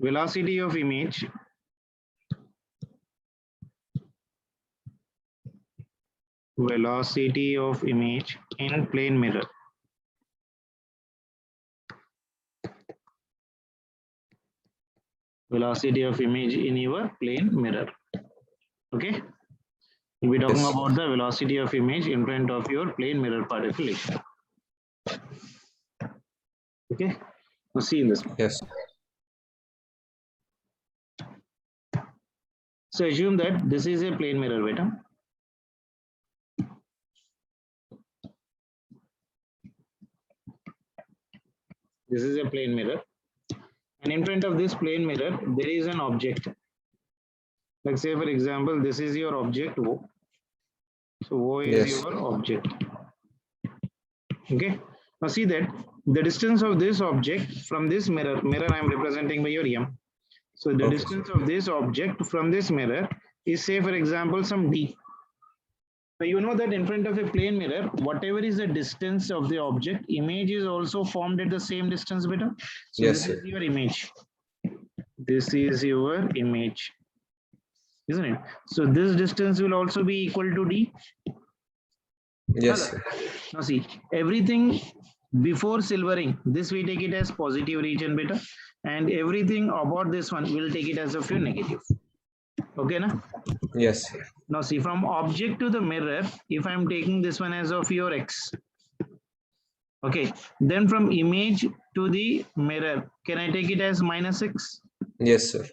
velocity of image in plane mirror. Velocity of image in your plane mirror. Okay, we'll be talking about the velocity of image in front of your plane mirror particle. Okay, now see in this. Yes. So assume that this is a plane mirror, beta. This is a plane mirror, and in front of this plane mirror there is an object. Like say for example, this is your object O. So O is your object. Okay. Now see that the distance of this object from this mirror I am representing by your M. So the distance of this object from this mirror is, say for example, some D. So you know that in front of a plane mirror, whatever is the distance of the object, image is also formed at the same distance, beta. So Yes, this is your image. This is your image, isn't it? So this distance will also be equal to D. Yes. Sir. Now see, everything before silvering, this we take it as positive region, beta, and everything about this one we'll take it as of your negative. Okay, na? Yes. Now see, from object to the mirror, if I'm taking this one as of your X, okay, then from image to the mirror, can I take it as minus X? Yes, sir.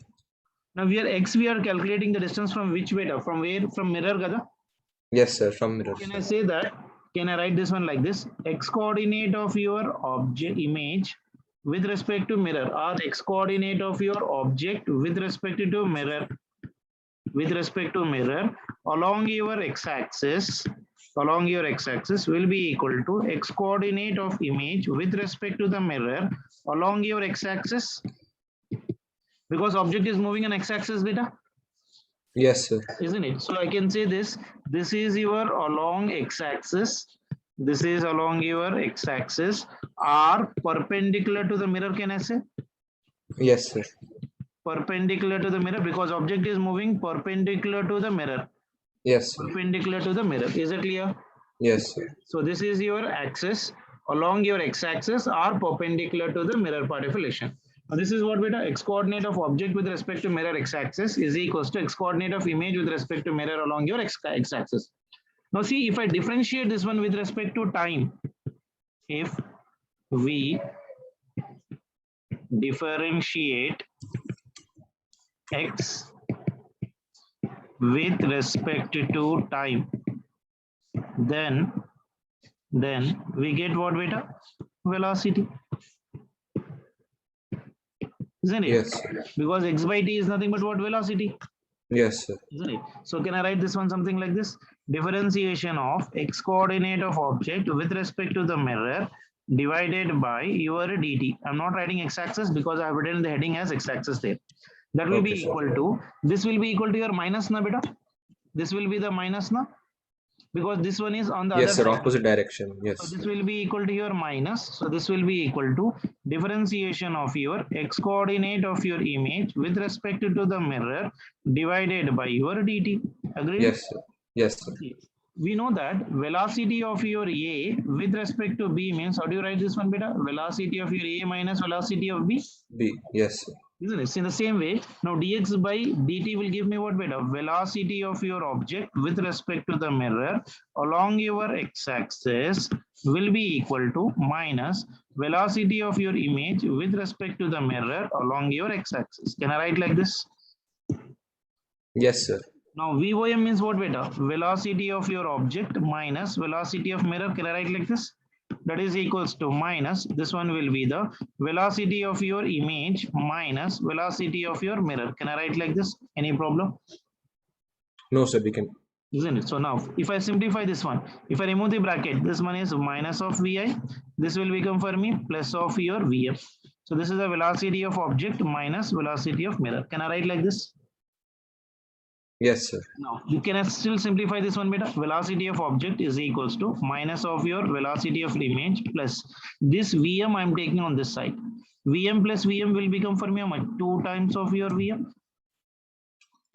Now we are calculating the distance from which beta? From where? From mirror, gada? Yes, sir. From mirror. Can I say that? Can I write this one like this? X coordinate of your object image with respect to mirror, or X coordinate of your object with respect to mirror, along your x-axis will be equal to X coordinate of image with respect to the mirror along your x-axis, because object is moving on x-axis, beta. Yes, sir. Isn't it? So I can say this is your along x-axis, this is along your x-axis, are perpendicular to the mirror, can I say? Yes, sir. Perpendicular to the mirror, because object is moving perpendicular to the mirror. Yes, sir. Perpendicular to the mirror. Is it clear? Yes, sir. So this is your axis, along your x-axis are perpendicular to the mirror part of relation. Now this is what, beta? X coordinate of object with respect to mirror x-axis is equals to X coordinate of image with respect to mirror along your x-axis. Now see, if I differentiate this one with respect to time, if we differentiate X with respect to time, then we get what, beta? Velocity. Isn't it? Yes. Because x by t is nothing but what? Velocity. Yes, sir. Isn't it? So can I write this one something like this? Differentiation of X coordinate of object with respect to the mirror divided by your dt. I'm not writing x-axis because I have written the heading as x-axis there. That will be equal to, this will be equal to your minus, na, beta? This will be the minus, na? Because this one is on the other Yes, sir. side. Opposite direction. Yes. So this will be equal to your minus. So this will be equal to differentiation of your X coordinate of your image with respect to the mirror divided by your dt. Agree? Yes, sir. Yes, sir. We know that velocity of your A with respect to B means, how do you write this one, beta? Velocity of your A minus velocity of B. B. Yes, sir. Isn't it? In the same way, now dx by dt will give me what, beta? Velocity of your object with respect to the mirror along your x-axis will be equal to minus velocity of your image with respect to the mirror along your x-axis. Can I write like this? Yes, sir. Now VOM means what, beta? Velocity of your object minus velocity of mirror. Can I write like this? That is equals to minus, this one will be the velocity of your image minus velocity of your mirror. Can I write like this? Any problem? No, sir. We can. Isn't it? So now if I simplify this one, if I remove the bracket, this one is minus of Vi, this will become for me plus of your Vm. So this is the velocity of object minus velocity of mirror. Can I write like this? Yes, sir. Now you can still simplify this one, beta. Velocity of object is equals to minus of your velocity of image plus this Vm I'm taking on this side. Vm plus Vm will become for me how much? 2 times of your Vm,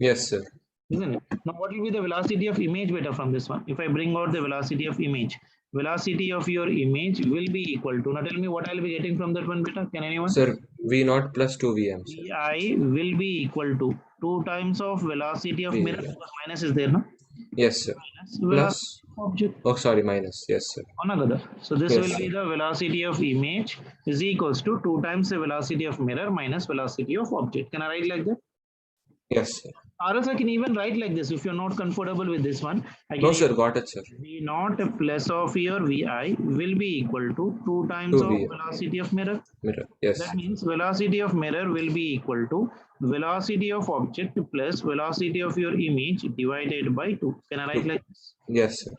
Yes, sir. isn't it? Now what will be the velocity of image, beta, from this one? If I bring out the velocity of image, velocity of your image will be equal to, now tell me what I'll be getting from that one, beta. Can anyone? Sir, V naught plus 2Vm, sir. Vi will be equal to 2 times of velocity of mirror, Vm. because minus is there, no? Yes, sir. Minus velocity Plus, of object. oh, sorry, minus. Yes, sir. Another. So this Yes, will be sir. the velocity of image is equals to 2 times the velocity of mirror minus velocity of object. Can I write like that? Yes, sir. Or else I can even write like this. If you're not comfortable with this one, I can No, sir. even Got it, sir. V naught plus of your Vi will be equal to 2 times of 2Vm. velocity of mirror. Mirror. Yes. That means velocity of mirror will be equal to velocity of object plus velocity of your image divided by 2. Can I write like this? Yes, sir.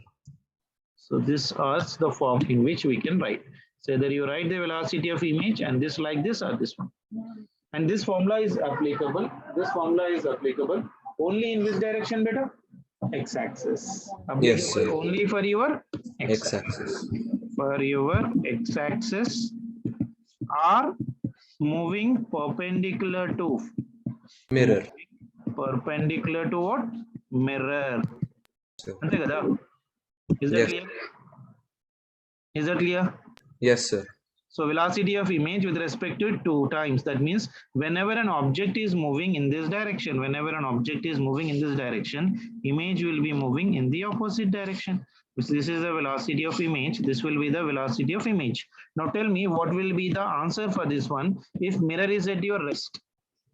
So this is the form in which we can write. So either you write the velocity of image and this like this or this one. And this formula is applicable. This formula is applicable only in which direction, beta? X-axis. Yes, sir. Only for your X-axis. For your x-axis are moving perpendicular to Mirror. perpendicular to what? Mirror. Sir. అంతే కదా? Is that Yes. clear? Is that clear? Yes, sir. So velocity of image with respect to it 2 times. That means whenever an object is moving in this direction, image will be moving in the opposite direction. So this is the velocity of image. This will be the velocity of image. Now tell me what will be the answer for this one if mirror is at your rest.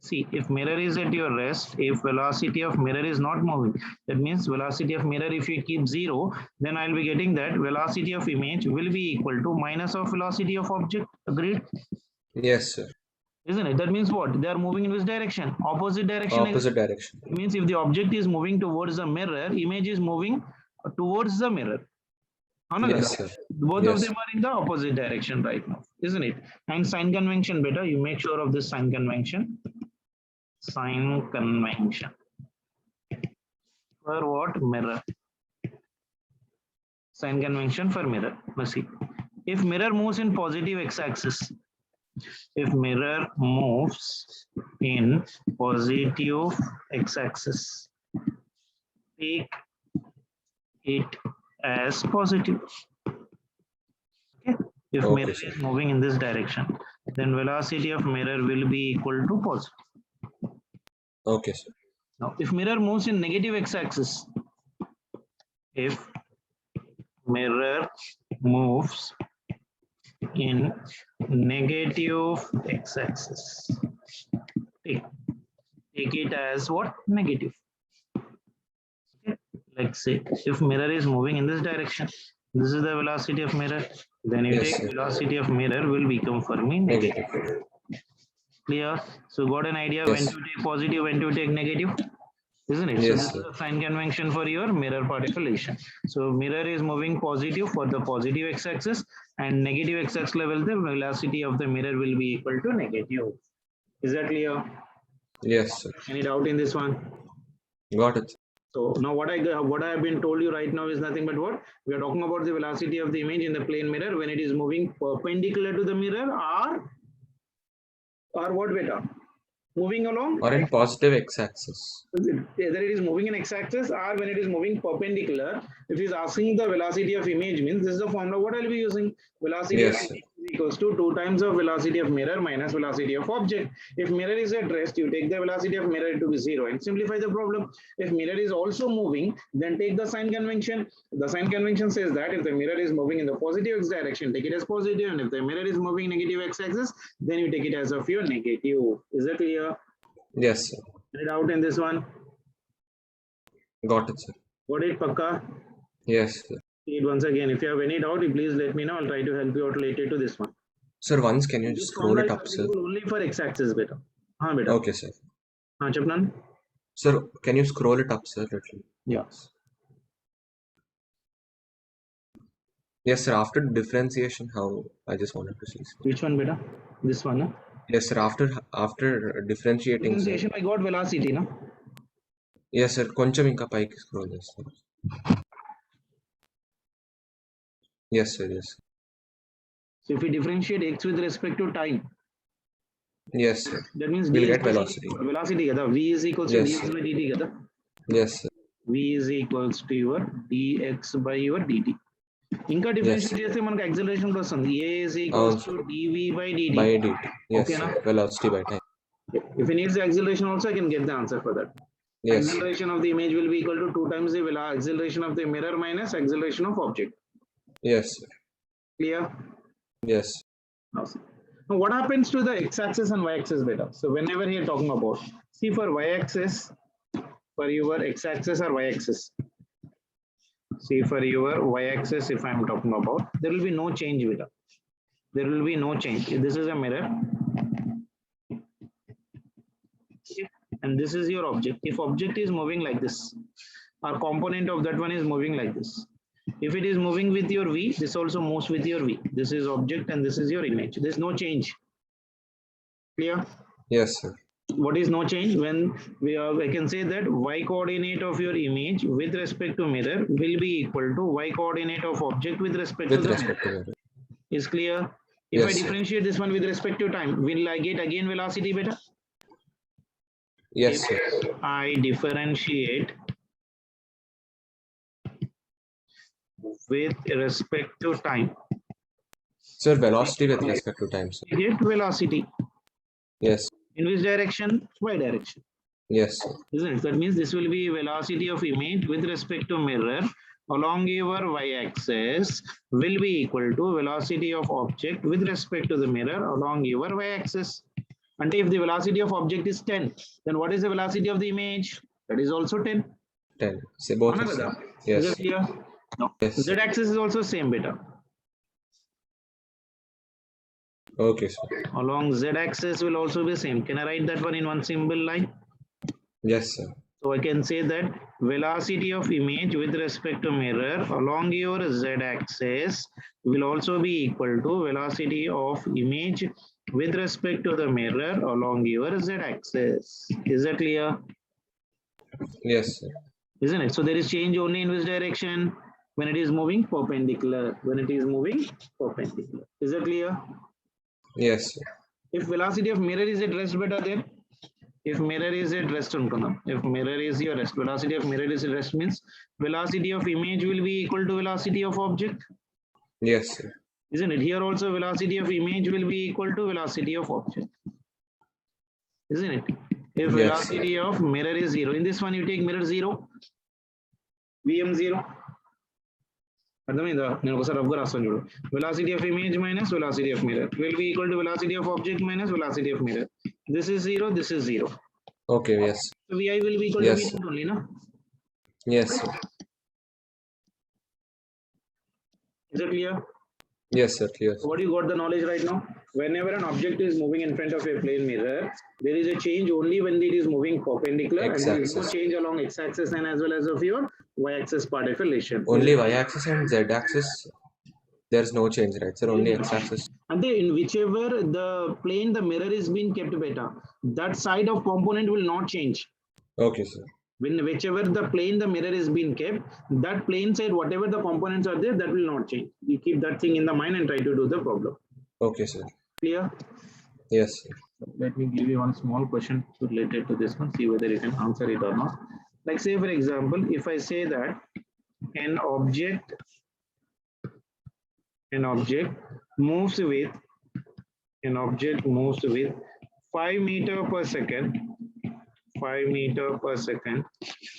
See, if mirror is at your rest, if velocity of mirror is not moving, that means velocity of mirror, if you keep 0, then I'll be getting that velocity of image will be equal to minus of velocity of object. Agreed? Yes, sir. Isn't it? That means what? They are moving in which direction? Opposite direction. Opposite direction. It means if the object is moving towards the mirror, image is moving towards the mirror. Yes, sir. Both of Yes. them are in the opposite direction right now, isn't it? And sign convention, beta, you make sure of this sign convention. Sign convention for what? Mirror. Sign convention for mirror. Let's see. If mirror moves in positive x-axis, if mirror moves in positive x-axis, take it as positive. Okay. If Okay, mirror sir. is moving in this direction, then velocity of mirror will be equal to positive. Okay, sir. Now, if mirror moves in negative x-axis, if mirror moves in negative x-axis, take it as what? Negative. Okay. Like say, if mirror is moving in this direction, this is the velocity of mirror, then you Yes, take sir. velocity of mirror will become for me negative. Negative. Clear? So got an idea when Yes. to take positive, when to take negative, isn't it? So Yes, this is sir. the sign convention for your mirror particulation. So mirror is moving positive for the positive x-axis, and negative x-axis level, the velocity of the mirror will be equal to negative. Is that clear? Yes, sir. Any doubt in this one? Got it. So now what I have been told you right now is nothing but what? We are talking about the velocity of the image in the plane mirror when it is moving perpendicular to the mirror, or what, beta? Moving along, Or in positive x-axis. either it is moving in x-axis or when it is moving perpendicular. If he's asking the velocity of image, means this is the formula what I'll be using. Velocity Yes, of sir. image is equals to 2 times of velocity of mirror minus velocity of object. If mirror is at rest, you take the velocity of mirror to be 0 and simplify the problem. If mirror is also moving, then take the sign convention. The sign convention says that if the mirror is moving in the positive x direction, take it as positive, and if the mirror is moving negative x-axis, then you take it as of your negative. Is that clear? Yes, sir. Read out in this one. Got it, sir. Got it, Pakka? Yes, sir. See it once again. If you have any doubt, please let me know. I'll try to help you out related to this one. Sir, once can you This just scroll formula it is up, sir? applicable only for x-axis, beta. हाँ beta. Okay, sir. हाँ Chapnan. Sir, can you scroll it up, sir? Little. Yeah. Yes, sir. After differentiation, how? I just wanted to see, sir. Which one, beta? This one, na? Yes, sir. After differentiating, sir. Differentiation, I got velocity, na? Yes sir కొంచెం ఇంకా పైకి scroll చేస్తాను. Yes sir yes. So if we differentiate x with respect to time, yes sir that means we'll d is get velocity. velocity kada, v is equals to Yes, dx sir. by dt kada, yes sir v is equals to your dx by your dt. ఇంకా differentiate చేస్తే మనకు acceleration కూడా వస్తుంది, a is equals to dv by dt. By d t. Yes Okay, sir na? Velocity by time. If it needs the acceleration also, I can get the answer for that. Yes Acceleration of the image will be equal to 2 times the acceleration of the mirror minus acceleration of object. Yes Clear? Yes. Now, now what happens to the x-axis and y-axis beta? So whenever you're talking about, see for y-axis, for your x-axis or y-axis, see for your y-axis, if I'm talking about, there will be no change beta. There will be no change. This is a mirror. Okay. And this is your object. If object is moving like this, our component of that one is moving like this. If it is moving with your v, this also moves with your v. This is object and this is your image. There's no change. Clear? Yes sir. What is no change? When I can say that y coordinate of your image with respect to mirror will be equal to y coordinate of object with respect with to the respect mirror. To Is clear? If Yes, I sir. differentiate this one with respect to time, will I get again velocity beta? Yes sir. I differentiate with respect to time, sir velocity with respect to time sir. I get velocity. Yes In which direction? Y direction. Yes sir. Isn't it? That means this will be velocity of image with respect to mirror along your y-axis will be equal to velocity of object with respect to the mirror along your y-axis. And if the velocity of object is 10, then what is the velocity of the image? That is also 10. 10 say both is Another. same. Yes. Is it clear? No. Yes. Z-axis is also same beta. Okay sir. Along z-axis will also be same. Can I write that one in one simple line? Yes sir. So I can say that velocity of image with respect to mirror along your z-axis will also be equal to velocity of image with respect to the mirror along your z-axis. Is that clear? Yes sir. Isn't it? So there is change only in which direction? When it is moving perpendicular. When it is moving perpendicular. Is that clear? Yes sir. If velocity of mirror is at rest beta, then if mirror is at rest, if mirror is your rest, velocity of mirror is at rest means velocity of image will be equal to velocity of object. Yes sir. Isn't it? Here also velocity of image will be equal to velocity of object. Isn't it? If Yes. velocity of mirror is 0, in this one you take mirror 0, Vm 0. అర్థమైందా? నేను ఒకసారి రఫ్గా రాస్తాను చూడు. Velocity of image minus velocity of mirror will be equal to velocity of object minus velocity of mirror. This is 0, this is 0. Okay, yes. So Vi will be equal Yes. to V naught only, na? Yes sir. Is it clear? Yes sir, clear. So what you got the knowledge right now? Whenever an object is moving in front of a plane mirror, there is a change only when it is moving perpendicular, and there is no X-axis. change along x-axis and as well as of your y-axis part of a relation. Only y-axis and z-axis there's no change, right sir? Only x-axis. And then in whichever the plane the mirror is being kept beta, that side of component will not change. Okay sir. When whichever the plane the mirror is being kept, that plane side, whatever the components are there, that will not change. You keep that thing in the mind and try to do the problem. Okay sir. Clear? Yes sir. Let me give you one small question related to this one, see whether you can answer it or not. Like say for example, if I say that an object moves with 5 meter per second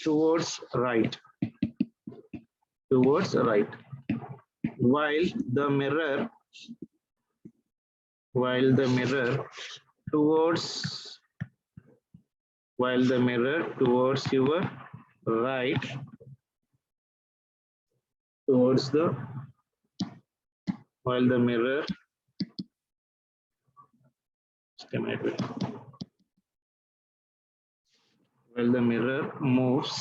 towards right, while the mirror towards your right, while the mirror just a minute, wait. While the mirror moves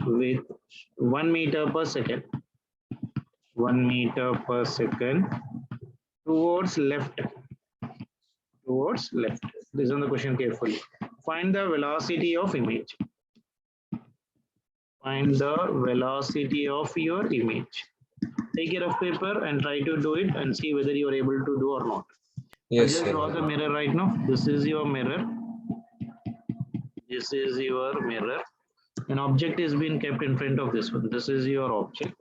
with 1 meter per second towards left. Listen the question carefully. Find the velocity of image. Find the velocity of your image. Take care of paper and try to do it and see whether you are able to do or not. I'll Yes, just draw sir. the mirror right now. This is your mirror. This is your mirror. An object is being kept in front of this one. This is your object.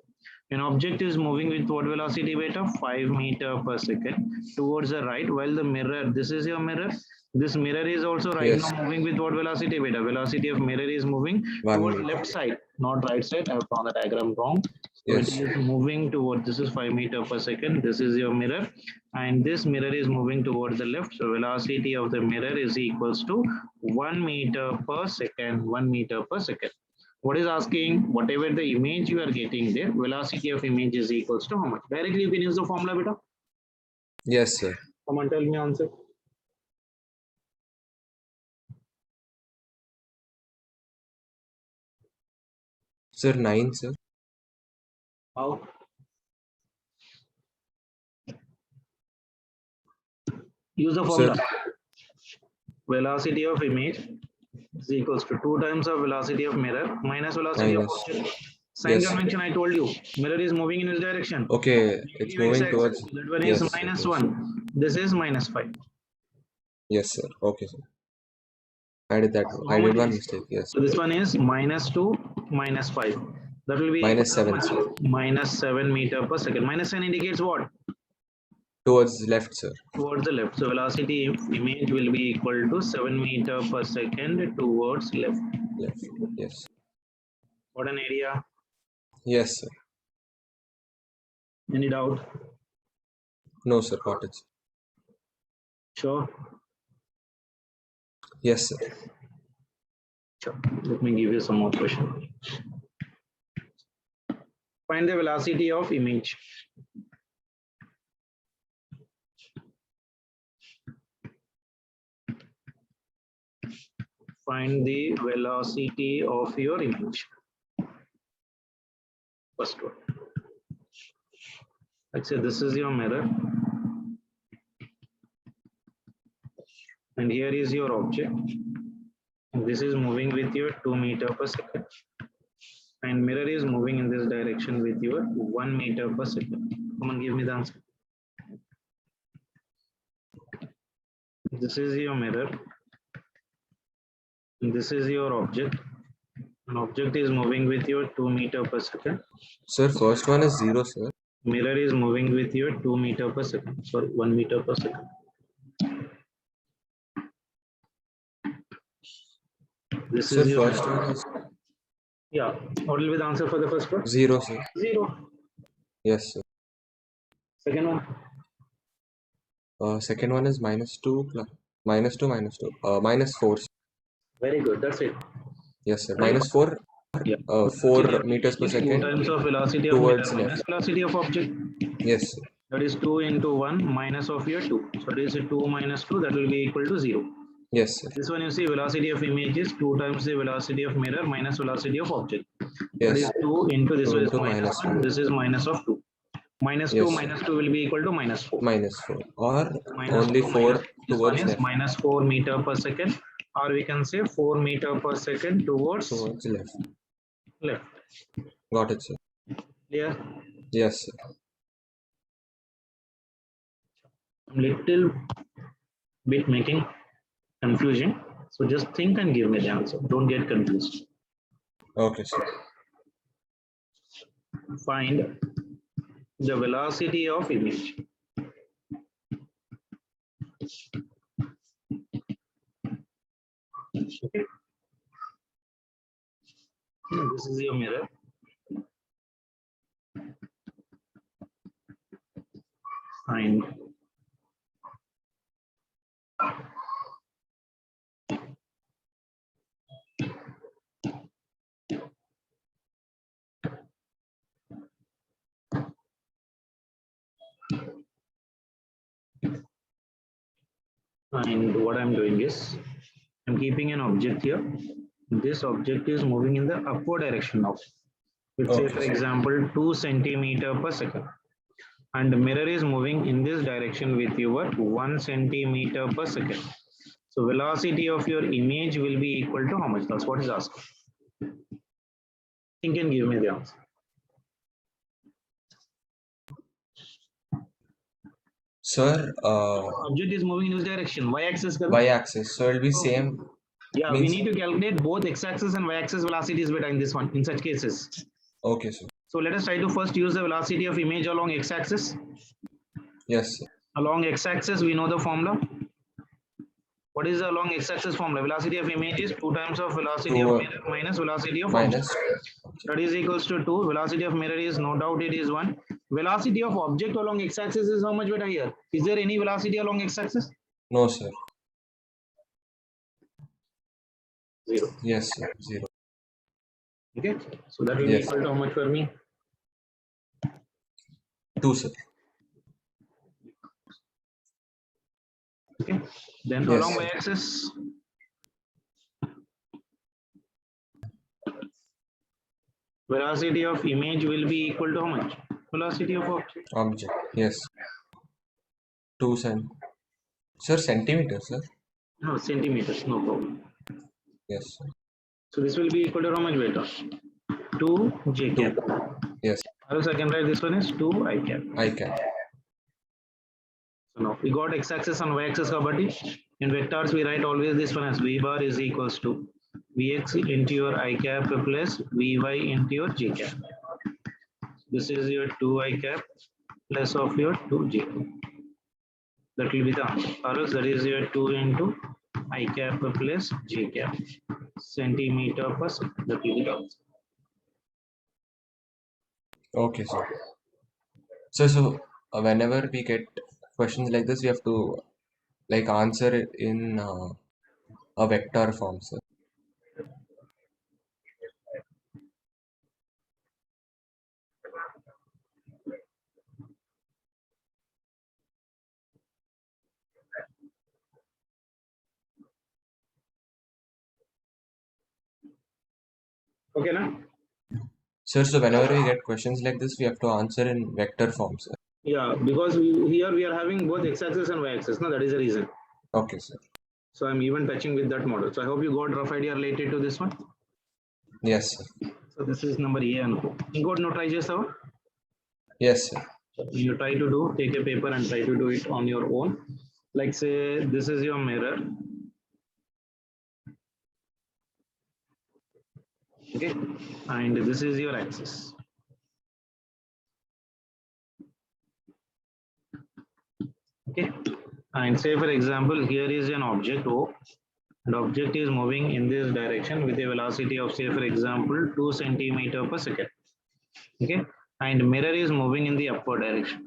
An object is moving with what velocity, beta? 5 meter per second towards the right, while the mirror, this is your mirror. This mirror is also right Yes, now moving with what velocity, beta? Velocity of mirror is moving 1 towards meter. left side, not right side. I've drawn the diagram wrong. So Yes. it is moving toward, this is 5 meter per second. This is your mirror, and this mirror is moving towards the left. So velocity of the mirror is equals to 1 meter per second, 1 meter per second. What is asking? Whatever the image you are getting there, velocity of image is equals to how much? Directly you can use the formula, beta. Yes, sir. Come on, tell me answer. Sir, 9, sir. How? Use the formula. Sir, Velocity of image is equals to 2 times of velocity of mirror minus velocity of minus. object. Sign Yes. convention, I told you. Mirror is moving in its direction. Okay, it's moving towards. That one Yes, is sir. minus Yes. 1. This is minus 5. Yes, sir. Okay, sir. I did that. So I how did much one is- mistake. Yes. So this one is minus 2, minus 5. That will be Minus equal to 7, sir. minus 7 meter per second. Minus 7 indicates what? Towards left, sir. Towards the left. So velocity of image will be equal to 7 meter per second towards left. Left. Yes. What an area? Yes, sir. Any doubt? No, sir. Got it. Sure. Yes, sir. Sure. Let me give you some more question. Find the velocity of image. Find the velocity of your image. First one. Let's say this is your mirror. And here is your object. And this is moving with your 2 meter per second. And mirror is moving in this direction with your 1 meter per second. Come on, give me the answer. This is your mirror. And this is your object. An object is moving with your 2 meter per second. Sir, first one is 0, sir. Mirror is moving with your 2 meter per second. Sorry, 1 meter per second. This Sir, is your first one is yeah. What will be the answer for the first one? 0, sir. 0. Yes, sir. Second one. Second one is minus 2, minus 2, minus 2. Minus 4. Very good. That's it. Yes, sir. Minus 4. Yeah. 4 meters per 2 second. times of velocity of towards mirror left. minus velocity of object. Yes, sir. That is 2 into 1 minus of your 2. So it is 2 minus 2. That will be equal to 0. Yes, sir. This one you see velocity of image is 2 times the velocity of mirror minus velocity of object. That Yes. is 2 into this 2 one is into minus minus 1. 1. This is minus of 2. Minus 2 Yes, sir. minus 2 will be equal to minus 4. Minus 4. Or Minus only 2 4 minus, this one towards is left. minus 4 meter per second, or we can say 4 meter per second towards Towards left. left. Got it, sir. Clear? Yes, sir. Little bit making confusion. So just think and give me the answer. Don't get confused. Okay, sir. Find the velocity of image. Okay. This is your mirror. Find and what I'm doing is I'm keeping an object here. This object is moving in the upward direction now. Let's say, Okay, for sir. example, 2 centimeter per second. And the mirror is moving in this direction with your 1 centimeter per second. So velocity of your image will be equal to how much? That's what is asked. You can give me the answer. Sir, Object is moving in which direction? Y-axis. y-axis. So it will be Okay. same. Yeah, we Means- need to calculate both x-axis and y-axis velocities better in this one, in such cases. Okay, sir. So let us try to first use the velocity of image along x-axis. Yes, sir. Along x-axis, we know the formula. What is the along x-axis formula? Velocity of image is 2 times of velocity of mirror minus velocity of Minus. object. That is equals to 2. Velocity of mirror is no doubt it is 1. Velocity of object along x-axis is how much better here? Is there any velocity along x-axis? No, sir. 0. Yes, sir. 0. Okay. So that will be Yes. equal to how much for me? 2, sir. Okay. Then Yes, along sir. y-axis, velocity of image will be equal to how much? Velocity of object. Object. Yes. 2 cent. Sir, centimeters, sir. No, centimeters, no problem. Yes, sir. So this will be equal to how much better? 2 j cap. Yes. Or else I can write this one is 2 I cap. I can. So now we got x-axis and y-axis kabatti. In vectors, we write always this one as v bar is equals to vx into your I cap plus vy into your j cap. This is your 2 I cap plus of your 2 j cap. That will be the answer. Or else that is your 2 into I cap plus j cap centimeter per second. That will be the answer. Okay, sir. So whenever we get questions like this, we have to like answer it in a vector form, sir. Okay, now? Sir, so whenever we get questions like this, we have to answer in vector form, sir. Yeah, because here we are having both x-axis and y-axis. No, that is the reason. Okay, sir. So I'm even touching with that model. So I hope you got rough idea related to this one. Yes, sir. So this is number A and you got no try just now. Yes, sir. You try to do, take a paper and try to do it on your own. Like say this is your mirror. Okay, and this is your axis. Okay, and say for example, here is an object O, and object is moving in this direction with a velocity of say for example 2 centimeter per second. Okay, and mirror is moving in the upward direction.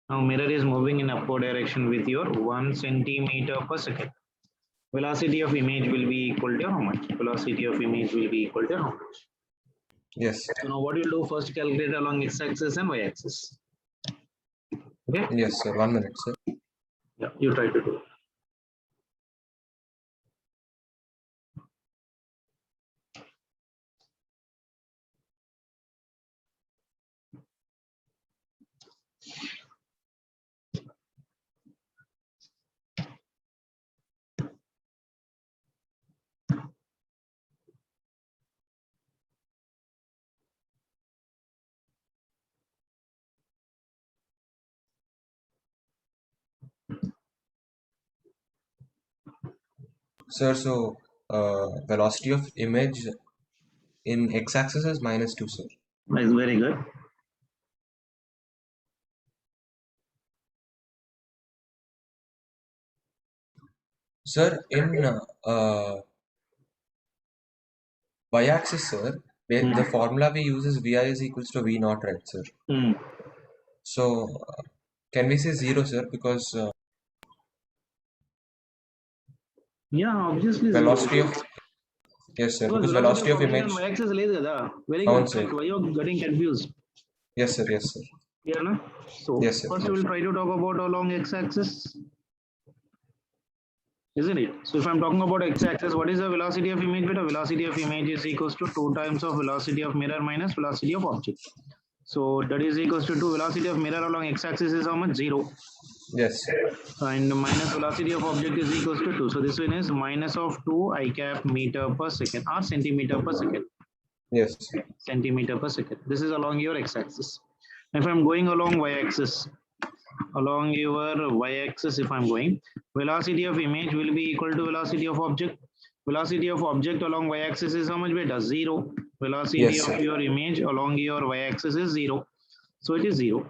Now mirror is moving in upward direction with your 1 centimeter per second. Velocity of image will be equal to how much? Velocity of image will be equal to how much? Yes. So now what you'll do first, calculate along x-axis and y-axis. Okay. Yes, sir. 1 minute, sir. Yeah, you try to do. Sir, so velocity of image in x-axis is -2, sir. That's very good. Sir, in y-axis, sir, the formula we use is vi is equals to v naught, right, sir? So can we say 0, sir? Because yeah, obviously. velocity of yes, sir. Because velocity of image. Y-axis very Down, good. sir. Why you getting confused? Yes, sir. Yes, sir. Yeah, no? So Yes, sir. first we will try to talk about along x-axis. Isn't it? So if I'm talking about x-axis, what is the velocity of image? Beta velocity of image is equals to 2 times of velocity of mirror minus velocity of object. So that is equals to 2. Velocity of mirror along x-axis is how much? 0. Yes, sir. And minus velocity of object is equals to 2. So this one is minus of 2 I cap meter per second or centimeter per second. Yes, Centimeter per second. This is along your x-axis. If I'm going along y-axis, along your y-axis, if I'm going, velocity of image will be equal to velocity of object. Velocity of object along y-axis is how much beta? 0. Velocity yes, of sir. your image along your y-axis is 0. So it is 0.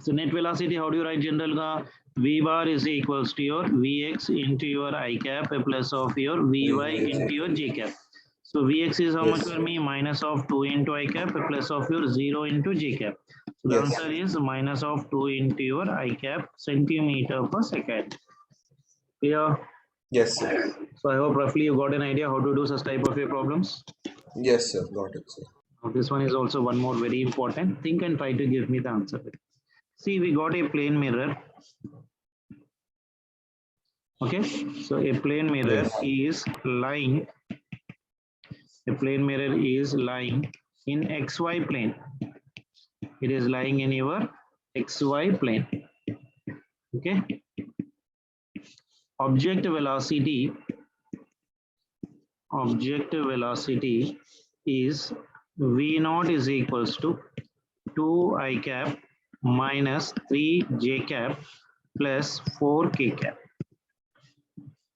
So net velocity, how do you write general ka? V bar is equals to your Vx into your I cap plus of your Vy into your J cap. So Vx is how much Yes, for me? Minus of 2 into I cap plus of your 0 into J cap. So the yes, answer is minus of 2 into your I cap centimeter per second. Yeah. yes, sir. So I hope roughly you got an idea how to do such type of problems. Yes, sir. Got it, sir. Now this one is also one more very important. Think and try to give me the answer. See, we got a plane mirror. Okay, so a plane mirror Yes, is lying. A plane mirror is lying in XY plane. It is lying in your XY plane. Okay, object velocity. Object velocity is V naught is equals to 2 I cap minus 3 J cap plus 4 K cap.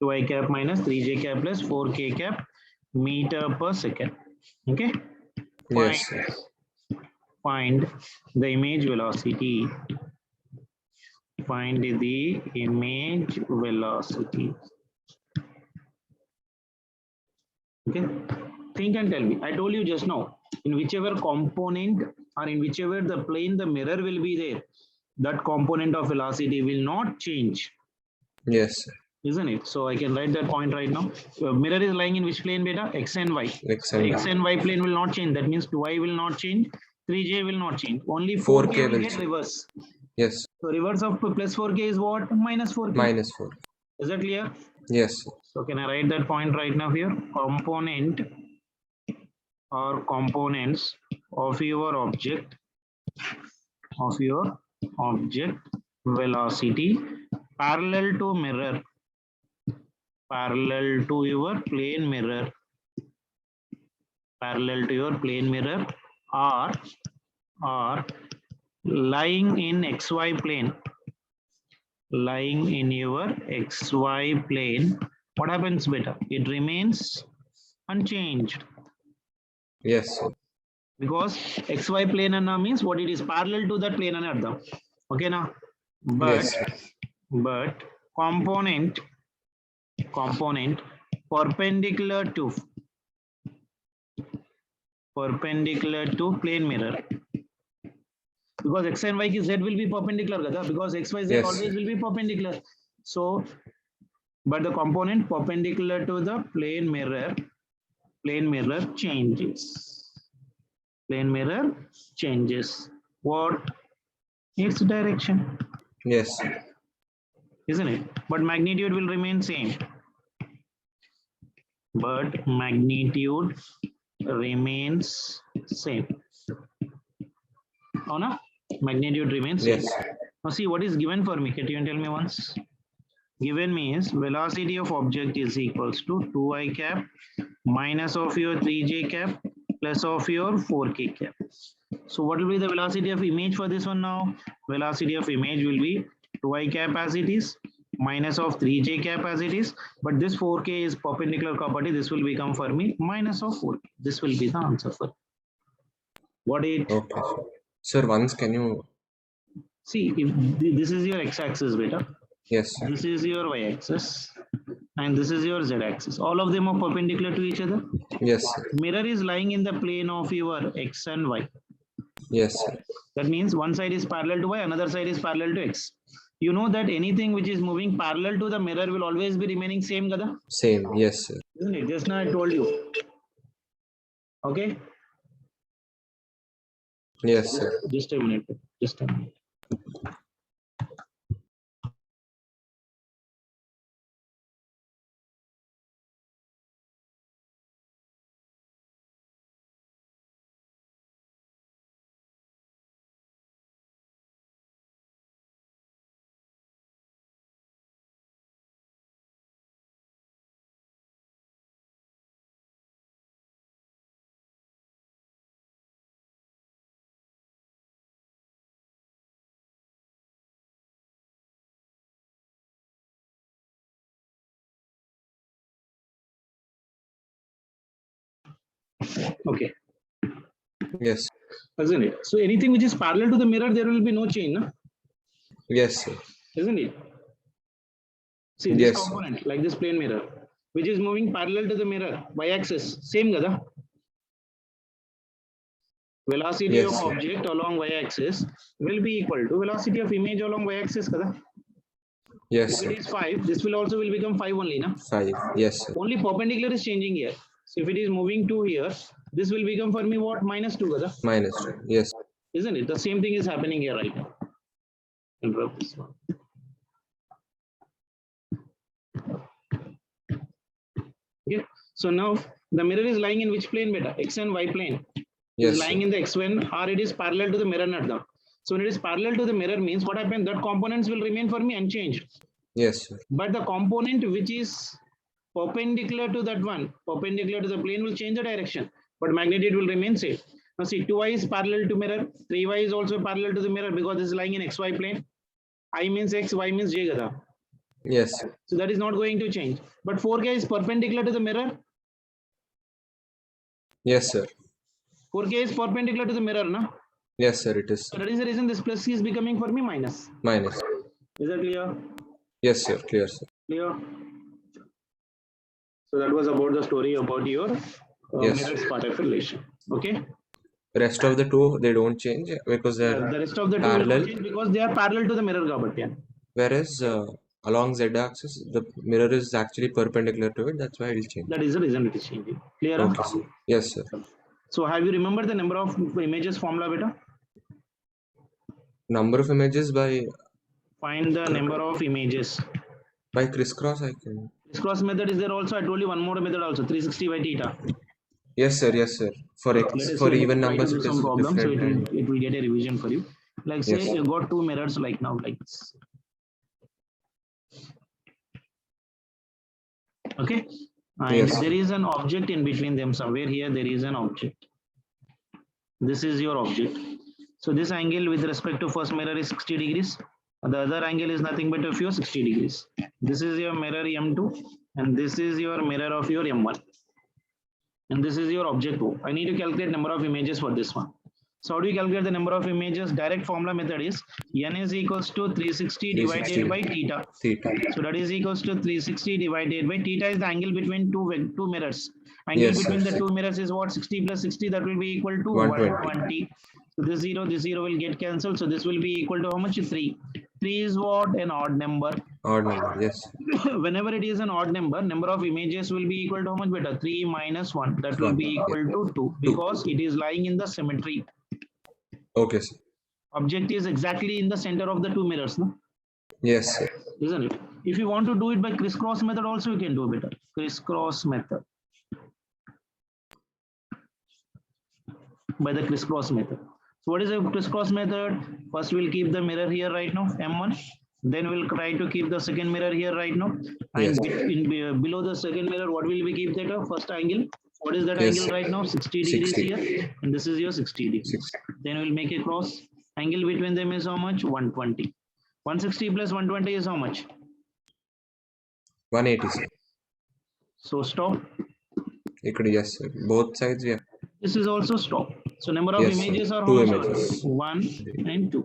2 I cap minus 3 J cap plus 4 K cap meter per second. Okay. Find, yes, sir. find the image velocity. Find the image velocity. Okay. Think and tell me. I told you just now, in whichever component or in whichever the plane the mirror will be there, that component of velocity will not change, Yes, sir. isn't it? So I can write that point right now. Mirror is lying in which plane, beta? X and Y. X So and X Y. and Y plane will not change. That means 2I will not change. 3J will not change. Only 4K 4K will will get change. reverse. Yes, So reverse of plus 4K is what? Minus 4K. minus 4. Is that clear? Yes, sir. So can I write that point right now here? Component or components of your object velocity parallel to your plane mirror or lying in xy plane, lying in your xy plane. What happens, beta? It remains unchanged Yes, sir. because xy plane anna means what it is parallel to that plane and ardham. Okay now, but Yes, sir. but component perpendicular to plane mirror, because x and y ki z will be perpendicular kada, because x y z Yes, sir. always will be perpendicular. So but the component perpendicular to the plane mirror changes what? Its direction, Yes, sir. isn't it? But magnitude will remain same. But magnitude remains same. Oh no? Magnitude remains same. Yes, sir. Now see what is given for me. Can you tell me once? Given means velocity of object is equals to 2I cap minus of your 3J cap plus of your 4K cap. So what will be the velocity of image for this one now? Velocity of image will be 2I cap as it is minus of 3J cap as it is, but this 4K is perpendicular property. This will become for me minus of 4K. This will be the answer for what it. Okay, sir. Sir, once can you? See, if this is your x-axis, beta. Yes, sir. This is your y-axis and this is your z-axis. All of them are perpendicular to each other. Yes, sir. Mirror is lying in the plane of your x and y. Yes, sir. That means one side is parallel to y, another side is parallel to x. You know that anything which is moving parallel to the mirror will always be remaining same, Gada? Same. Yes, sir. Isn't it? Just now I told you. Okay? Yes, sir. Just a minute. Just a minute. Okay, Yes. isn't it? So anything which is parallel to the mirror, there will be no change, no? Yes, sir. Isn't it? See this Yes, sir. component, like this plane mirror, which is moving parallel to the mirror y-axis, same gada. Velocity Yes, of sir. object along y-axis will be equal to velocity of image along y-axis, kada. Yes, If sir. it is 5, this will also will become 5 only, na? 5. Yes, sir. Only perpendicular is changing here. So if it is moving 2 here, this will become for me what? -2, kada. -2. Yes. Isn't it? The same thing is happening here right now. Interrupt this one. Okay. So now the mirror is lying in which plane, beta? X and Y plane. It is Yes, lying sir. in the x1 or it is parallel to the mirror nut down. So when it is parallel to the mirror means what happens? That components will remain for me unchanged. Yes, sir. But the component which is perpendicular to that one, perpendicular to the plane will change the direction, but magnitude will remain same. Now see 2y is parallel to mirror, 3y is also parallel to the mirror because this is lying in xy plane. I means x, y means j gada. Yes, sir. So that is not going to change. But 4k is perpendicular to the mirror. Yes, sir. 4k is perpendicular to the mirror, na? Yes, sir. It is So that is the reason this plus is becoming for me minus. minus. Is that clear? Yes, sir. Clear, sir. Clear? So that was about the story about your Yes. mirror Spartak relation. Okay. Rest of the two, they don't change because they're The rest of the two will parallel. not change because they are parallel to the mirror kabatti. Yeah. Whereas along z-axis, the mirror is actually perpendicular to it. That's why it will change. That is the reason it is changing. Clear? Okay, sir. Yes, sir. So have you remembered the number of images formula, beta? Number of images Find the number of images. by crisscross, I can. Crisscross method is there also. I told you one more method also. 360 by theta. Yes, sir. Yes, sir. For Let x, us for see, even try to numbers, do it some is problems, so different. it will get a revision for you. Like say Yes. you got two mirrors like now, like this. Okay, and Yes. there is an object in between them somewhere. Here there is an object. This is your object. So this angle with respect to first mirror is 60 degrees. The other angle is nothing but of your 60 degrees. This is your mirror M2 and this is your mirror of your M1. And this is your object O. I need to calculate number of images for this one. So how do you calculate the number of images? Direct formula method is n is equals to 360 divided by theta. Theta. So that is equals to 360 divided by theta is the angle between two mirrors. Angle Yes, between sir. the two mirrors is what? 60 plus 60, that will be equal to 120. 120. So this zero will get cancelled. So this will be equal to how much? 3. 3 is what? An odd number. Odd number. Yes. Whenever it is an odd number, number of images will be equal to how much better? 3 minus 1. That will be equal to 2 because it is lying in the symmetry. Okay, sir. Object is exactly in the center of the two mirrors, no? Yes, sir. Isn't it? If you want to do it by crisscross method also, you can do better. Crisscross method. By the crisscross method. So what is a crisscross method? First we'll keep the mirror here right now, M1. Then we'll try to keep the second mirror here right now. And Yes. below the second mirror, what will we keep that? First angle. What is that Yes. angle right now? 60 degrees 60. here. And this is your 60 degrees. 60. Then we'll make a cross. Angle between them is how much? 120. 160 plus 120 is how much? 180, sir. So stop. Yes, sir. Both sides we have. This is also stop. So number of Yes, sir. images are how Two much? images. 1 and 2.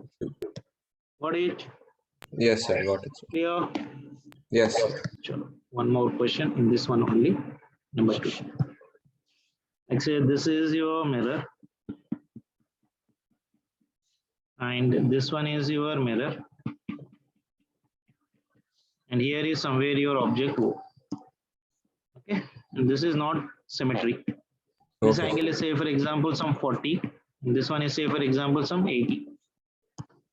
Got it? Yes, sir. Got it, sir. Clear? Yes, sir. Chalo. One more question in this one only. Number 2. Like say this is your mirror. And this one is your mirror. And here is somewhere your object O. Okay. And this is not symmetry. This Okay. angle is say for example some 40. And this one is say for example some 80.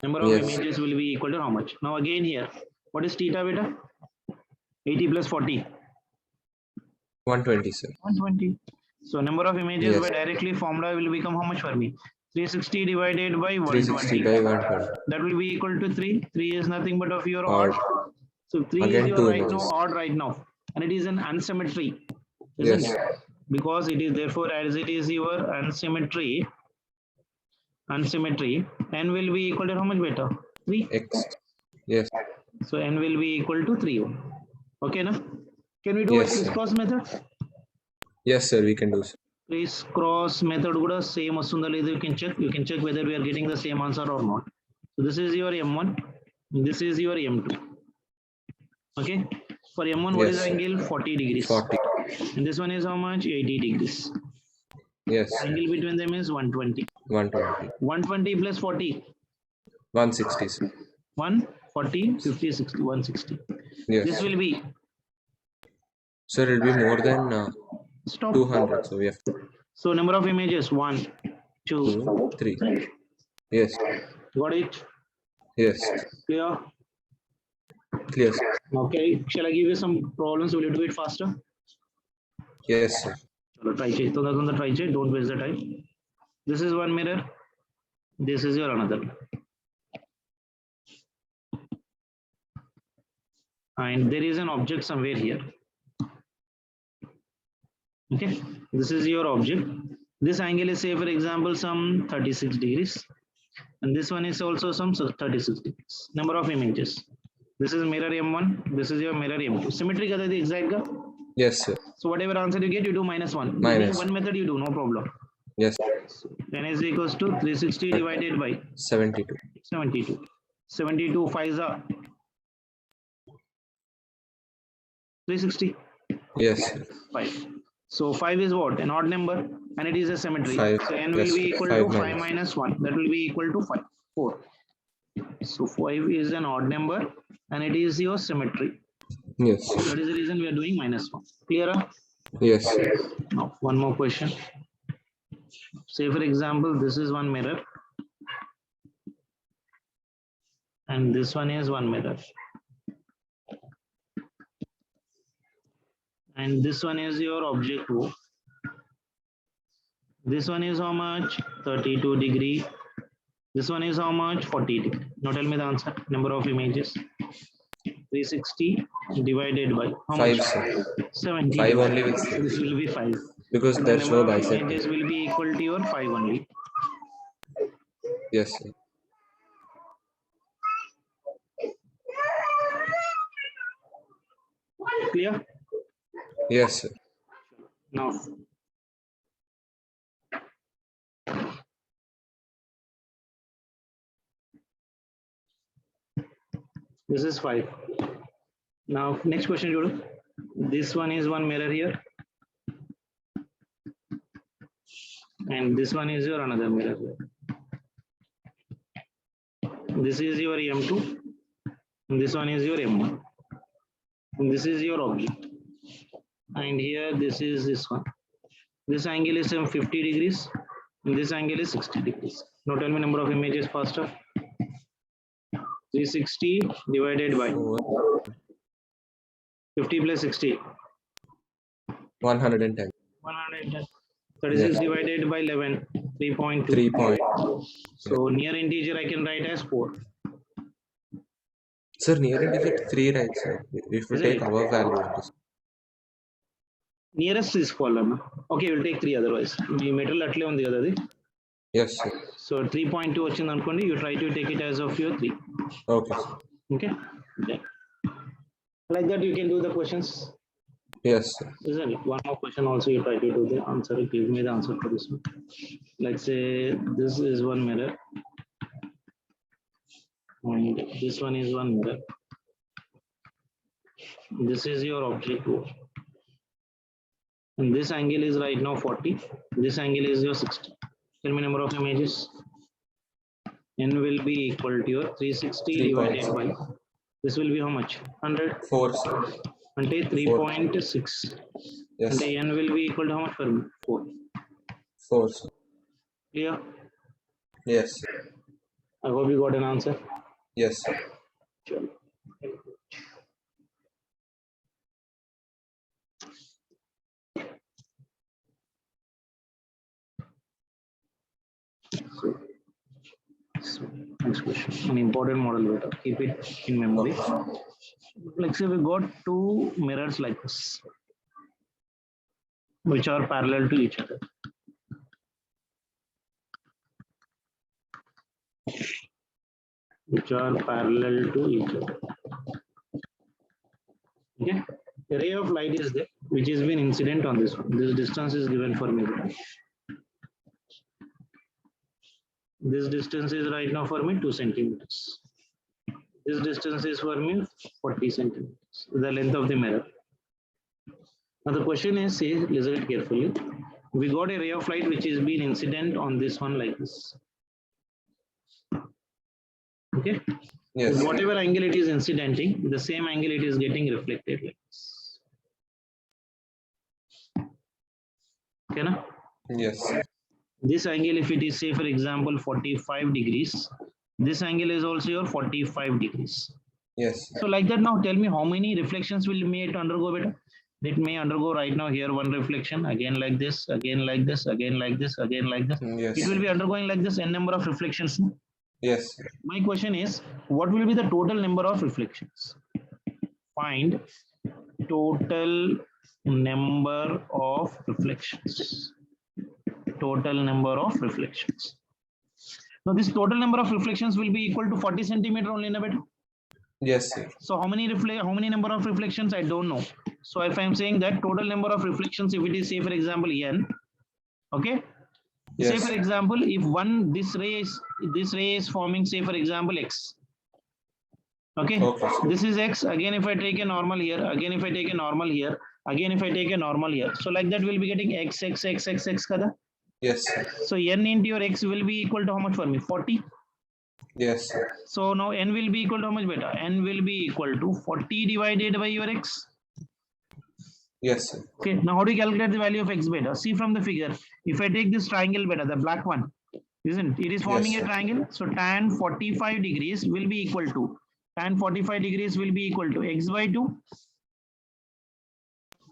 Number of Yes. images will be equal to how much? Now again here, what is theta beta? 80 plus 40. 120, sir. 120. So number of images Yes. by directly formula will become how much for me? 360 divided by 360 120. by 120. That will be equal to 3. 3 is nothing but of your Odd. odd. So 3 Again, is your two right now images. odd right now. And it is an unsymmetry. Isn't Yes. it? Because it is therefore as it is your unsymmetry, n will be equal to how much beta? 3. X. Yes. So n will be equal to 3. Okay, na? Can we do Yes, a sir. crisscross method? Yes, sir. We can do, sir. Criss-cross method kuda same vastunda ledu you can check whether we are getting the same answer or not. So this is your M1, this is your M2. Okay, for M1 what Yes, is the sir. angle? 40 degrees, 40. and this one is how much? 80 degrees. Yes, sir. Angle between them is 120. 120. 120 plus 40, 160, sir. 140, 50, 60, 160. Yes, This sir. will be, Sir, it will be more than stop. 200. So we have So number of images, 1, 2, 2, 3. Yes, got it? yes. Clear? Clear, sir. Okay, shall I give you some problems? Will you do it faster? Yes, sir. Chalo, try check. Try check. Don't waste the time. This is one mirror. This is your another. And there is an object somewhere here. Okay, this is your object. This angle is, say for example, some 36 degrees, and this one is also some 36 degrees. Number of images. This is mirror M1. This is your mirror M2. Symmetry kada the exact ga? Yes, sir. So whatever answer you get, you do -1. Minus. One method you do, no problem. Yes, So n is equals to 360 divided by 72. 72. 72 5 are 360. Yes, sir. 5. So 5 is what? An odd number, and it is a symmetry. 5. So n Yes, will be sir. equal 5 to 5 minus. minus 1. That will be equal to 5. 4. So 5 is an odd number, and it is your symmetry. Yes, sir. That is the reason we are doing -1. Clear? Yes, sir. Now, one more question. Say for example, this is one mirror, and this one is one mirror, and this one is your object O. This one is how much? 32 degree. This one is how much? 40 degree. Now tell me the answer. Number of images. 360 divided by how 5, much? sir. 70. 5 only will So say. this will be 5. Because So the there's number no of bisecting. images will be equal to your 5 only. Yes, sir. Clear? Yes, sir. Now, this is 5. Now, next question, Jodu. This one is one mirror here, and this one is your another mirror here. This is your M2, and this one is your M1. And this is your object. And here, this is this one. This angle is some 50 degrees, and this angle is 60 degrees. Now tell me number of images faster. 360 divided by 50 plus 60. 110. 110. 36 Yes. divided by 11. 3.2. 3 point. So near integer I can write as 4. Sir, near integer 3, right, sir? If we Isn't take it? our value. it is- Nearest is column. Okay, we'll take 3 otherwise. The metal atle undi kada adi. Yes, sir. So 3.2 వచ్చింది అనుకోండి, you try to take it as of your 3. Okay, sir. Okay. Yeah. Like that you can do the questions. Yes, sir. Isn't it? One more question also you try to do the answer. Give me the answer for this one. Let's say this is one mirror, and this one is one mirror. This is your object O. And this angle is right now 40. This angle is your 60. Tell me number of images. N will be equal to your 360 3 divided points. by, this will be how much? 100. 4, sir. Ante 3.6. Yes, Ante N will be equal to how much for me? 4. 4, sir. Clear? Yes, sir. I hope you got an answer. Yes, sir. Sure. So, next question. An important model data. Keep it in memory. Like say we got 2 mirrors like this, which are parallel to each other. Which are parallel to each other. Okay. A ray of light is there. which has been incident on this one. This distance is given for me. This distance is right now for me 2 centimeters. This distance is for me 40 centimeters, the length of the mirror. Now the question is, say, listen it carefully. We got a ray of light which is being incident on this one like this. Okay. Yes. Whatever angle it is incidenting, the same angle it is getting reflected like this. Okay, na? Yes. This angle, if it is, say, for example, 45 degrees, this angle is also your 45 degrees. Yes. So like that, now tell me how many reflections will may it undergo better? It may undergo right now here one reflection, again like this, again like this, again like this, again like this. Yes. It will be undergoing like this n number of reflections. Yes. My question is, what will be the total number of reflections? Find total number of reflections. Total number of reflections. Now this total number of reflections will be equal to 40 centimeter only, na beta? Yes, sir. So how many number of reflections? I don't know. So if I'm saying that total number of reflections, if it is, say, for example, n, okay. Yes. Say for example, if this ray is forming, say for example, x. Okay. Okay. This is x. Again, if I take a normal here, again if I take a normal here, again if I take a normal here. So like that we'll be getting x kada. Yes, sir. So n into your x will be equal to how much for me? 40. Yes, sir. So now n will be equal to how much beta? N will be equal to 40 divided by your x. Yes, sir. Okay, now how do you calculate the value of x beta? See from the figure. If I take this triangle beta, the black one, isn't it? It is forming Yes, a sir. triangle. So tan 45 degrees will be equal to x by 2.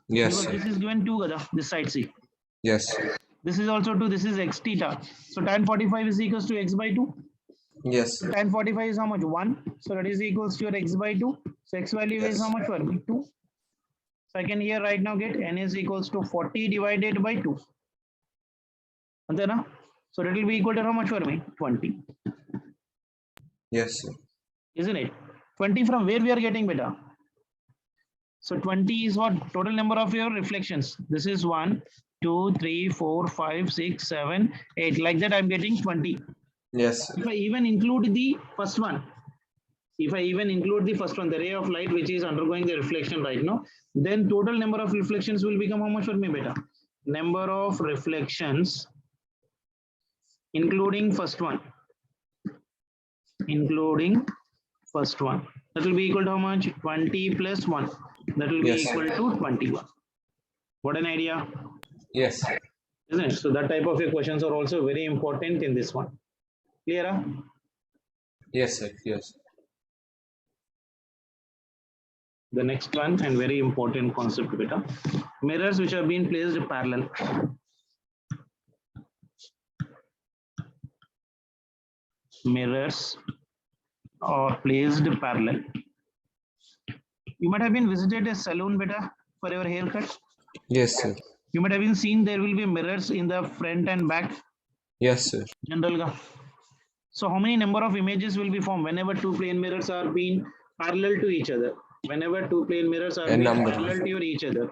Yes, Because sir. this is given 2 kada, this side see. Yes. This is also 2, this is x theta. So tan 45 is equals to x by 2. Yes. So tan 45 is how much? 1. So that is equals to your x by 2. So x value is Yes. how much for me? 2. So I can here right now get n is equals to 40 divided by 2. Ante na? So that will be equal to how much for me? 20. Yes, sir. Isn't it? 20 from where we are getting beta? So 20 is what? Total number of your reflections. This is 1, 2, 3, 4, 5, 6, 7, 8. Like that I'm getting 20. Yes, sir. If I even include the first one, the ray of light which is undergoing the reflection right now, then total number of reflections will become how much for me beta? Number of reflections including first one. That will be equal to how much? 20 plus 1. That will be Yes. equal to 21. What an idea, Yes. isn't it? So that type of questions are also very important in this one. Clear? Huh? Yes, sir. Yes. The next one and very important concept beta. Mirrors which have been placed parallel. Mirrors are placed parallel. You might have been visited a salon beta for your haircut. Yes, sir. You might have been seen there will be mirrors in the front and back. Yes, sir. General ga. So how many number of images will be formed whenever two plane mirrors are being parallel to each other? Whenever two plane mirrors are A being number. parallel to each other.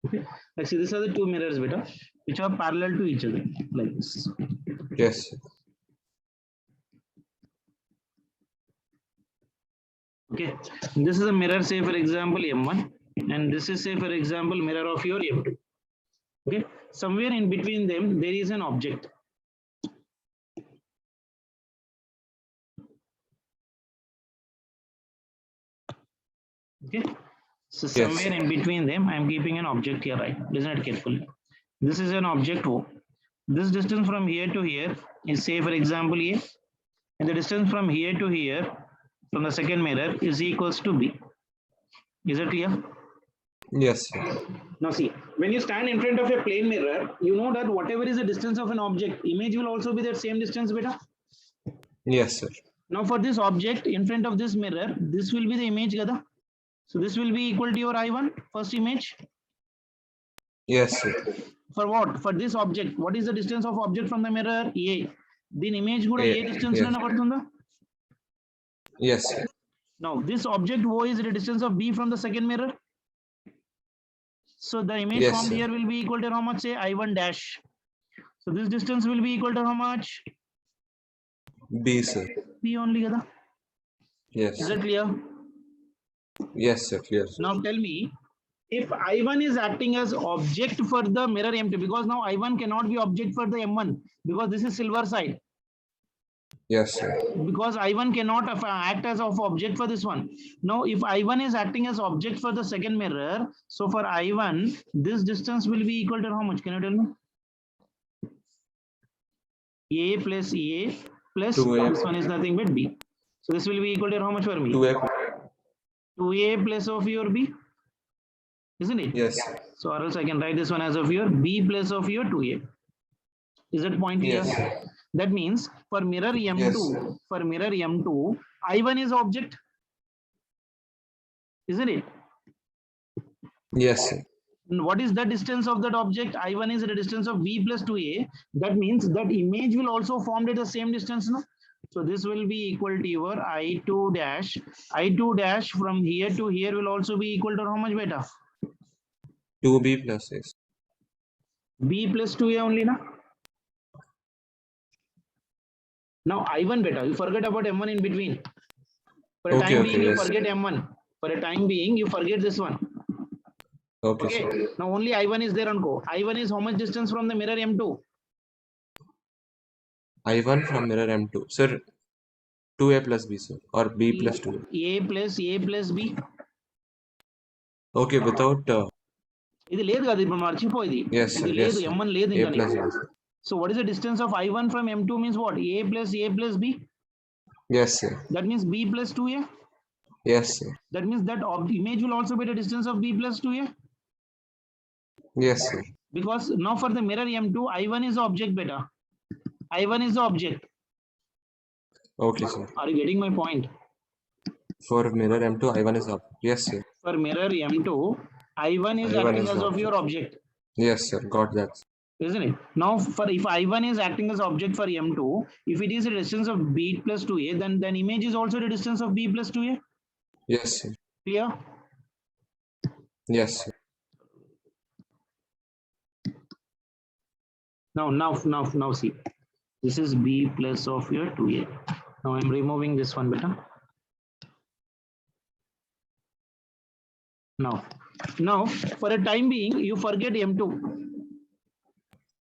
Okay. Like see, these are the two mirrors beta which are parallel to each other like this. Yes, sir. Okay, this is a mirror, say for example M1, and this is say for example mirror of your M2. Okay, somewhere in between them there is an object. Okay, so Yes. somewhere in between them I am keeping an object here, right? Listen it carefully. This is an object O. This distance from here to here is say for example A, and the distance from here to here from the second mirror is equals to B. Is it clear? Yes, sir. Now see, when you stand in front of a plane mirror, you know that whatever is the distance of an object, image will also be that same distance beta. Yes, sir. Now for this object in front of this mirror, this will be the image, Gada. So this will be equal to your I1, first image. Yes, sir. For what? For this object. What is the distance of object from the mirror? A. Then image kuda Yeah, A distance yes. lana padtunda. Yes, sir. Now this object O is the distance of B from the second mirror. So the image Yes, formed sir. here will be equal to how much? Say I1 dash. So this distance will be equal to how much? B, sir. B only, Gada. Yes. Is that clear? Yes, sir. Clear, sir. Now tell me, if I1 is acting as object for the mirror M2, because now I1 cannot be object for the M1 because this is silver side. Yes, sir. Because I1 cannot act as of object for this one. Now, if I1 is acting as object for the second mirror, so for I1, this distance will be equal to how much? Can you tell me? A plus A plus 2A. this one is nothing but B. So this will be equal to how much for me? 2A. 2A plus of your B, isn't it? Yes, sir. So or else I can write this one as of your B plus of your 2A. Is that point clear? Yes, sir. That means for mirror M2, Yes. for mirror M2, I1 is object, isn't it? Yes, sir. And what is the distance of that object? I1 is the distance of B plus 2A. That means that image will also formed at the same distance, no? So this will be equal to your I2 dash. I2 dash from here to here will also be equal to how much beta? 2B plus S. B plus 2A only, na? Now I1 beta, you forget about M1 in between. For a Okay, time okay, being, you yes, forget M1. For a time being, you forget this one. Okay, Okay. sir. Now only I1 is there on go. I1 is how much distance from the mirror M2? I1 from mirror M2. Sir, 2A plus B, sir. Or B plus 2A. A plus B. Okay, without. ఇది లేదు కదా ఇప్పుడు మర్చిపోయింది Yes, sir. ఇది Yes, లేదు sir. M1 లేదు A ఇంకా plus నీకు. B, sir. So what is the distance of I1 from M2 means what? A plus B. Yes, sir. That means B plus 2A. Yes, sir. That means that image will also be the distance of B plus 2A. Yes, sir. Because now for the mirror M2, I1 is the object beta. I1 is the object. Okay, sir. Are you getting my point? For mirror M2, I1 is up. Yes, sir. For mirror M2, I1 is I1 acting is as the of your object. Yes, sir. Got that. Isn't it? Now, for if I1 is acting as object for M2, if it is a distance of B plus 2A, then image is also the distance of B plus 2A. Yes, sir. Clear? Yes, sir. Now see. This is B plus of your 2A. Now I'm removing this one better. Now for a time being, you forget M2.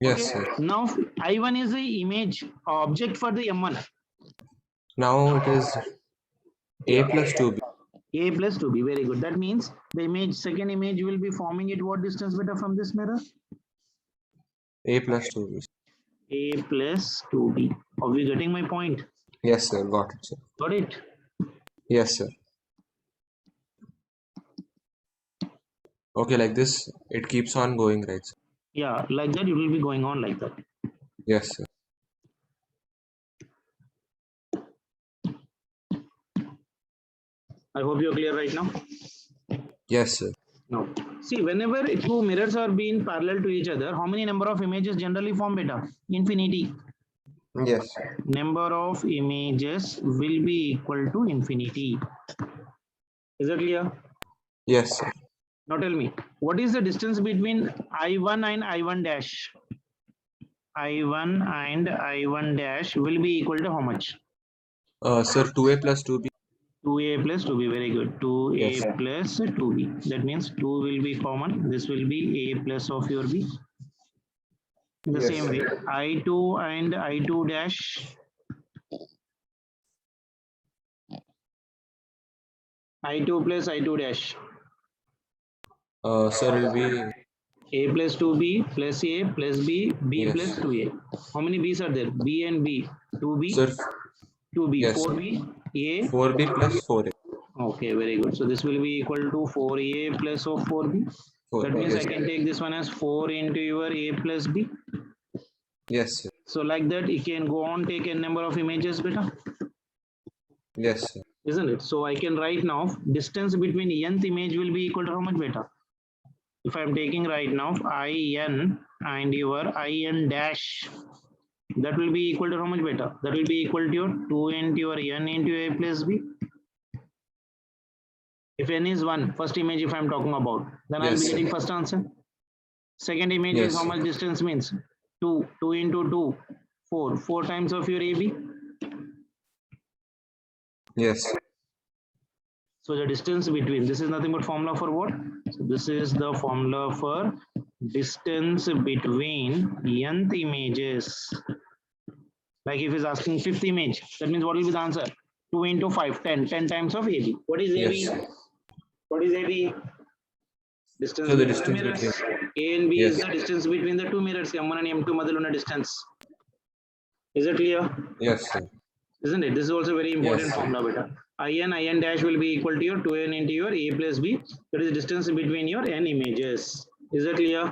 Yes, Okay. sir. Now I1 is the image object for the M1. Now it is A plus 2B. A plus 2B, very good. That means the image, second image will be forming at what distance better from this mirror? A plus 2B. A plus 2B. Are we getting my point? Yes, sir. Got it, sir. Got it? Yes, sir. Okay, like this, it keeps on going, right, sir? Yeah, like that it will be going on like that. Yes, sir. I hope you're clear right now. Yes, sir. Now, see, whenever two mirrors are being parallel to each other, how many number of images generally form beta? Infinity. Yes, sir. Number of images will be equal to infinity. Is that clear? Yes, sir. Now tell me, what is the distance between I1 and I1 dash? I1 and I1 dash will be equal to how much? Sir, 2A plus 2B. 2A plus 2B, very good. 2A Yes. plus 2B. That means 2 will be common. This will be A plus of your B. In the Yes, same way, I2 and I2 dash. I2 plus I2 dash. Sir, will be A plus 2B plus A plus B, B Yes. plus 2A. How many B's are there? B and B. 2B, sir 2B, yes. 4B, A. 4B plus 4A. Okay, very good. So this will be equal to 4A plus of 4B. 4. That means Yes, I can take this one as 4 into your A plus B. yes, sir. So like that, you can go on take n number of images, beta. Yes, sir. isn't it? So I can write now distance between nth image will be equal to how much beta? If I'm taking right now in and your in dash, that will be equal to how much beta? That will be equal to your 2 into your n into a plus b. If n is 1, first image if I'm talking about, then I'll Yes, be sir. getting first answer. Second image is Yes, how sir. much distance means? 2. 2 into 2, 4. 4 times of your AB. Yes. So the distance between, this is nothing but formula for what? So this is the formula for distance between nth images. Like if he's asking fifth image, that means what will be the answer? 2 into 5, 10. 10 times of AB. What is AB? Yes, sir. What is AB? Distance So the between the distance mirrors. between, A and B is yes, the distance between the two mirrors. M1 and M2 madhil distance. Is it clear? yes, sir. Isn't it? This is also very Yes, important sir. formula, beta. In dash will be equal to your 2n into your A plus B. That is the distance between your n images. Is it clear?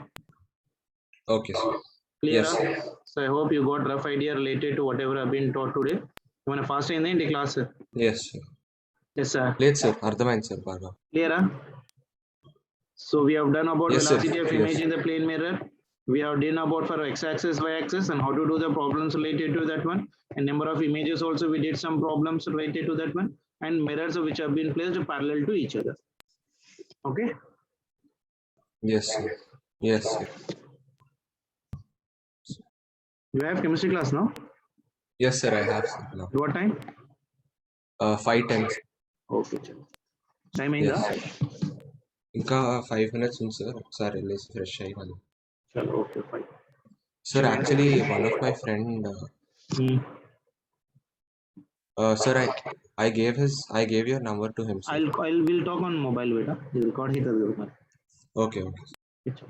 Okay, sir. Clear? Yes, sir. So I hope you got rough idea related to whatever I've been taught today. You want to fast in the class? Yes, sir. Yes, sir. లేదు sir అర్థమైంది sir బాగా. Clear? So we have done about Yes, sir. velocity of Yes. image in the plane mirror. We have done about for x-axis, y-axis, and how to do the problems related to that one. And number of images also we did some problems related to that one. And mirrors which have been placed parallel to each other. Okay. Yes, sir. Yes, sir. You have chemistry class now? Yes, sir. I have, sir, now. At what time? 5:10. Okay. Time ainda? Yes. ఇంకా 5 minutes ఉంది sir, ఒకసారి వెళ్ళేసి fresh అయ్యి మళ్ళీ. Chalo, okay, fine. Sir, actually, one of my friend, sir, I gave your number to him, sir. I'll will talk on mobile beta. Record ही कर दूँगा. Okay, okay. अच्छा.